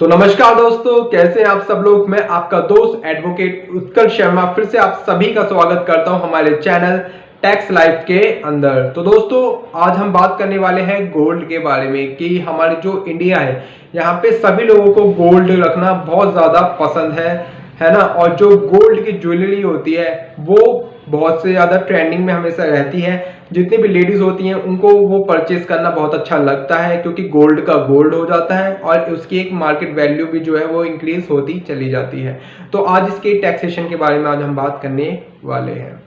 तो नमस्कार दोस्तों, कैसे हैं आप सब लोग। मैं आपका दोस्त एडवोकेट उत्कर्ष शर्मा फिर से आप सभी का स्वागत करता हूं हमारे चैनल टैक्स लाइफ के अंदर। तो दोस्तों, आज हम बात करने वाले हैं गोल्ड के बारे में कि हमारे जो इंडिया है यहाँ पे सभी लोगों को गोल्ड रखना बहुत ज्यादा पसंद है ना। और जो गोल्ड की ज्वेलरी होती है वो बहुत से ज्यादा ट्रेंडिंग में हमेशा रहती है। जितनी भी लेडीज होती हैं उनको वो परचेज करना बहुत अच्छा लगता है क्योंकि गोल्ड का गोल्ड हो जाता है और उसकी एक मार्केट वैल्यू भी जो है वो इंक्रीज होती चली जाती है। तो आज इसके टैक्सेशन के बारे में आज हम बात करने वाले हैं।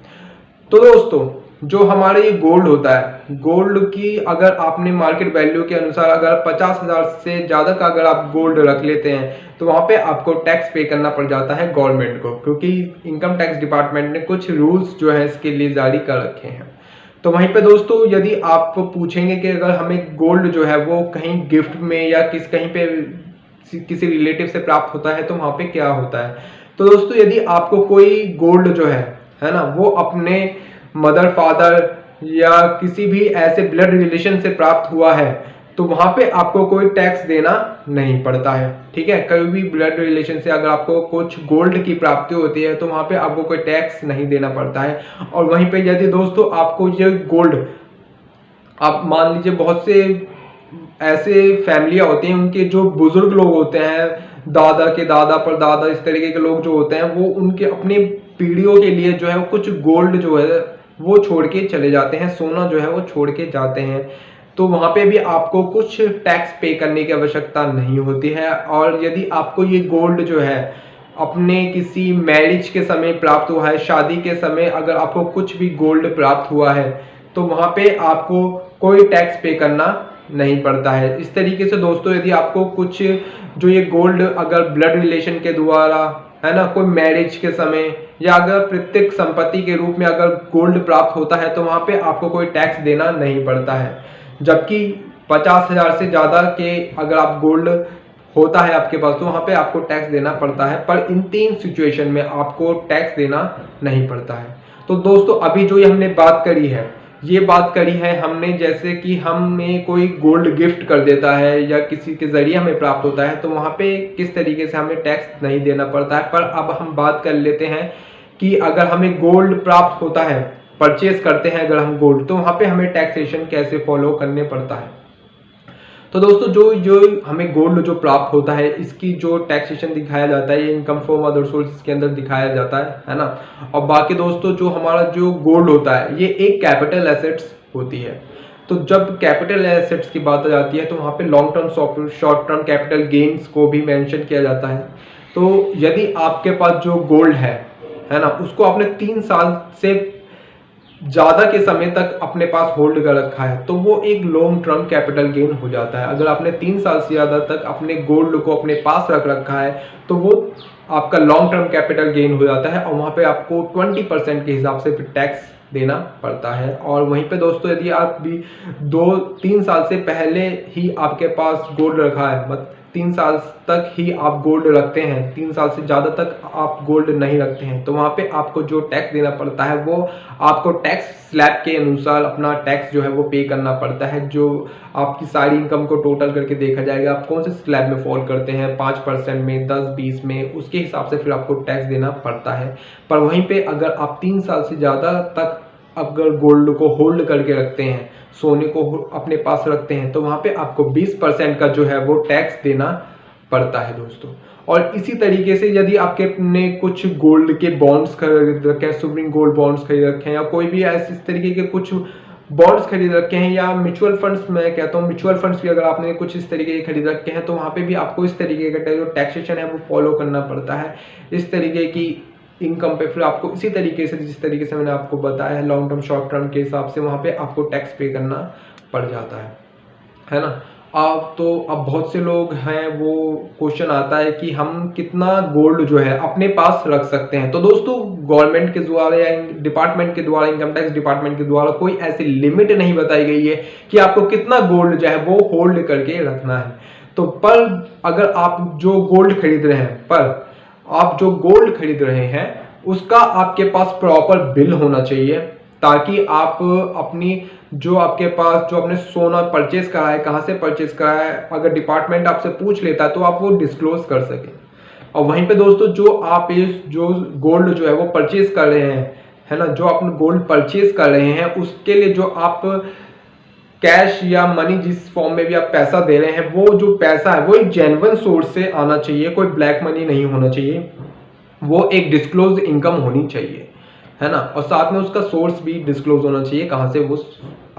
तो दोस्तों, जो हमारा ये गोल्ड होता है, गोल्ड की अगर आपने मार्केट वैल्यू के अनुसार अगर 50,000 से ज्यादा का अगर आप गोल्ड रख लेते हैं तो वहां पे आपको टैक्स पे करना पड़ जाता है गवर्नमेंट को, क्योंकि इनकम टैक्स डिपार्टमेंट ने कुछ रूल्स जो है इसके लिए जारी कर रखे हैं। तो वहीं पे दोस्तों, यदि आप पूछेंगे कि अगर हमें गोल्ड जो है वो कहीं गिफ्ट में या कहीं पे किसी रिलेटिव से प्राप्त होता है तो वहां पे क्या होता है। तो दोस्तों, यदि आपको कोई गोल्ड जो है ना, वो अपने मदर फादर या किसी भी ऐसे ब्लड रिलेशन से प्राप्त हुआ है तो वहां पे आपको कोई टैक्स देना नहीं पड़ता है। ठीक है, कोई भी ब्लड रिलेशन से अगर आपको कुछ गोल्ड की प्राप्ति होती है तो वहां पे आपको कोई टैक्स नहीं देना पड़ता है। और वहीं पे यदि दोस्तों आपको ये गोल्ड, आप मान लीजिए बहुत से ऐसे फैमिलियां होती हैं, उनके जो बुजुर्ग लोग होते हैं, दादा के दादा पर दादा, इस तरीके के लोग जो होते हैं, वो उनके अपनी पीढ़ियों के लिए जो है कुछ गोल्ड जो है वो छोड़ के चले जाते हैं, सोना जो है वो छोड़ के जाते हैं। तो वहां पे भी आपको कुछ टैक्स पे करने की आवश्यकता नहीं होती है। और यदि आपको ये गोल्ड जो है अपने किसी मैरिज के समय प्राप्त हुआ है, शादी के समय अगर आपको कुछ भी गोल्ड प्राप्त हुआ है तो वहां पे आपको कोई टैक्स पे करना नहीं पड़ता है। इस तरीके से दोस्तों, यदि आपको कुछ जो ये गोल्ड अगर ब्लड रिलेशन के द्वारा है ना, कोई मैरिज के समय या अगर प्रत्येक संपत्ति के रूप में अगर गोल्ड प्राप्त होता है तो वहां पे आपको कोई टैक्स देना नहीं पड़ता है। जबकि 50,000 से ज्यादा के अगर आप गोल्ड होता है आपके पास तो वहां पे आपको टैक्स देना पड़ता है। पर इन 3 सिचुएशन में आपको टैक्स देना नहीं पड़ता है। तो दोस्तों, अभी जो ये हमने बात करी है, ये बात करी है हमने, जैसे कि हमें कोई गोल्ड गिफ्ट कर देता है या किसी के जरिए हमें प्राप्त होता है तो वहां पे किस तरीके से हमें टैक्स नहीं देना पड़ता है। पर अब हम बात कर लेते हैं कि अगर हमें गोल्ड प्राप्त होता है, परचेज करते हैं अगर हम गोल्ड, तो वहां पे हमें टैक्सेशन कैसे फॉलो करने पड़ता है। तो दोस्तों, जो हमें गोल्ड जो प्राप्त होता है इसकी जो टैक्सेशन दिखाया जाता है, ये इनकम फ्रॉम अदर सोर्सेज के अंदर दिखाया जाता है ना। और बाकी दोस्तों, जो हमारा जो गोल्ड होता है ये एक कैपिटल एसेट्स होती है। तो जब कैपिटल एसेट्स की बात आ जाती है तो वहां पे long term short term capital gains को भी मेंशन किया जाता है। तो यदि आपके पास जो गोल्ड है ना, उसको आपने 3 साल से ज्यादा के समय तक अपने पास होल्ड कर रखा है तो वो एक लॉन्ग टर्म कैपिटल गेन हो जाता है। अगर आपने 3 साल से ज्यादा तक अपने गोल्ड को अपने पास रख रखा है तो वो आपका लॉन्ग टर्म कैपिटल गेन हो जाता है और वहां पे आपको 20% के हिसाब से फिर टैक्स देना पड़ता है। और वहीं पे दोस्तों, यदि आप भी 2-3 साल से पहले ही आपके पास गोल्ड रखा है, मतलब 3 साल तक ही आप गोल्ड रखते हैं, 3 साल से ज्यादा तक आप गोल्ड नहीं रखते हैं, तो वहां पे आपको जो टैक्स देना पड़ता है वो आपको टैक्स स्लैब के अनुसार अपना टैक्स जो है वो पे करना पड़ता है। जो आपकी सारी इनकम को टोटल करके देखा जाएगा, आप कौन से स्लैब में फॉल करते हैं, 5% में, 10-20 में, उसके हिसाब से फिर आपको टैक्स देना पड़ता है। पर वहीं पे अगर आप 3 साल से ज्यादा तक अगर गोल्ड को होल्ड करके रखते हैं, सोने को अपने पास रखते हैं, तो वहां पे आपको 20% का जो है वो टैक्स देना पड़ता है दोस्तों। और इसी तरीके से यदि आपके ने कुछ गोल्ड के बॉन्ड्स खरीद रखे हैं, सुप्रीम गोल्ड बॉन्ड्स खरीद रखे हैं, या कोई भी ऐसे इस तरीके के कुछ बॉन्ड्स खरीद रखे हैं, या म्यूचुअल फंड्स, मैं कहता हूँ म्यूचुअल फंड्स भी अगर आपने कुछ इस तरीके के खरीद रखे हैं तो वहां पे भी आपको इस तरीके का जो टैक्सेशन है वो फॉलो करना पड़ता है। इस तरीके की इनकम पे फिर आपको इसी तरीके से, जिस तरीके से मैंने आपको बताया है, लॉन्ग टर्म शॉर्ट टर्म के हिसाब से वहां पे आपको टैक्स पे करना पड़ जाता है ना। अब बहुत से लोग हैं, वो क्वेश्चन आता है कि हम कितना गोल्ड जो है अपने पास रख सकते हैं। तो दोस्तों, गवर्नमेंट के द्वारा या डिपार्टमेंट के द्वारा, इनकम टैक्स डिपार्टमेंट के द्वारा कोई ऐसी लिमिट नहीं बताई गई है कि आपको कितना गोल्ड जो है वो होल्ड करके रखना है। तो पर अगर आप जो गोल्ड खरीद रहे हैं, पर आप जो गोल्ड खरीद रहे हैं उसका आपके पास प्रॉपर बिल होना चाहिए, ताकि आप अपनी जो आपके पास जो आपने सोना परचेज करा है, कहाँ से परचेज करा है, अगर डिपार्टमेंट आपसे पूछ लेता है तो आप वो डिस्क्लोज कर सकें। और वहीं पे दोस्तों जो आप जो गोल्ड जो है वो परचेज कर रहे हैं, है ना, जो आप गोल्ड परचेज कर रहे हैं उसके लिए जो आप कैश या मनी जिस फॉर्म में भी आप पैसा दे रहे हैं, वो जो पैसा है वो एक जेन्युइन सोर्स से आना चाहिए, कोई ब्लैक मनी नहीं होना चाहिए, वो एक डिस्क्लोज इनकम होनी चाहिए, है ना। और साथ में उसका सोर्स भी डिस्क्लोज होना चाहिए, कहाँ से वो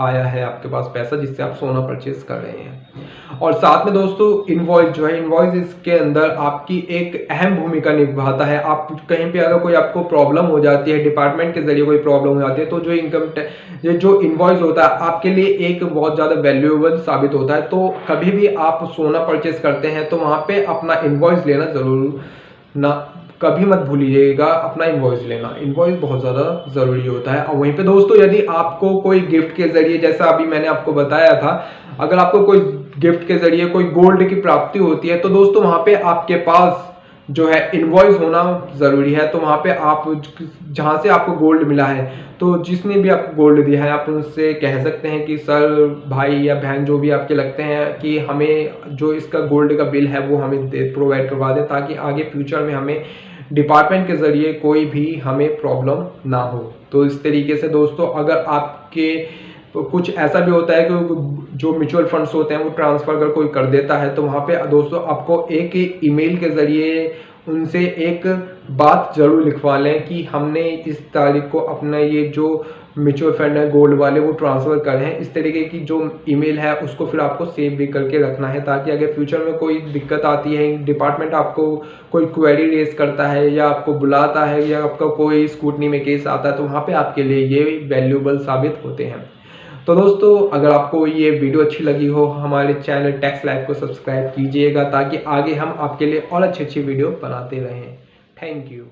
आया है आपके पास पैसा जिससे आप सोना परचेज कर रहे हैं। और साथ में दोस्तों इनवॉइस जो है, इनवॉइस इसके अंदर आपकी एक अहम भूमिका निभाता है। आप कहीं पे अगर कोई आपको प्रॉब्लम हो जाती है, डिपार्टमेंट के जरिए कोई प्रॉब्लम हो जाती है, तो जो जो इनवॉइस होता है आपके लिए एक बहुत ज़्यादा वैल्यूएबल साबित होता है। तो कभी भी आप सोना परचेज करते हैं तो वहाँ पे अपना इनवॉइस लेना जरूर ना, कभी मत भूलिएगा अपना इनवॉइस लेना, इनवॉइस बहुत ज़्यादा ज़रूरी होता है। और वहीं पे दोस्तों यदि आपको कोई गिफ्ट के जरिए, जैसा अभी मैंने आपको बताया था, अगर आपको कोई गिफ्ट के जरिए कोई गोल्ड की प्राप्ति होती है तो दोस्तों वहाँ पे आपके पास जो है इनवॉइस होना ज़रूरी है। तो वहाँ पे आप जहाँ से आपको गोल्ड मिला है, तो जिसने भी आपको गोल्ड दिया है आप उनसे कह सकते हैं कि सर, भाई या बहन जो भी आपके लगते हैं, कि हमें जो इसका गोल्ड का बिल है वो हमें प्रोवाइड करवा दें, ताकि आगे फ्यूचर में हमें डिपार्टमेंट के जरिए कोई भी हमें प्रॉब्लम ना हो। तो इस तरीके से दोस्तों अगर आपके कुछ ऐसा भी होता है कि जो म्यूचुअल फंड्स होते हैं वो ट्रांसफर अगर कोई कर देता है, तो वहाँ पे दोस्तों आपको एक ईमेल के जरिए उनसे एक बात जरूर लिखवा लें कि हमने इस तारीख को अपना ये जो म्यूचुअल फंड है गोल्ड वाले वो ट्रांसफर करे हैं। इस तरीके की जो ईमेल है उसको फिर आपको सेव भी करके रखना है, ताकि अगर फ्यूचर में कोई दिक्कत आती है, डिपार्टमेंट आपको कोई क्वेरी रेज करता है या आपको बुलाता है या आपका कोई स्क्रूटनी में केस आता है, तो वहाँ पे आपके लिए ये वैल्यूएबल साबित होते हैं। तो दोस्तों अगर आपको ये वीडियो अच्छी लगी हो, हमारे चैनल टैक्स लाइफ को सब्सक्राइब कीजिएगा, ताकि आगे हम आपके लिए और अच्छी वीडियो बनाते रहें। Thank you.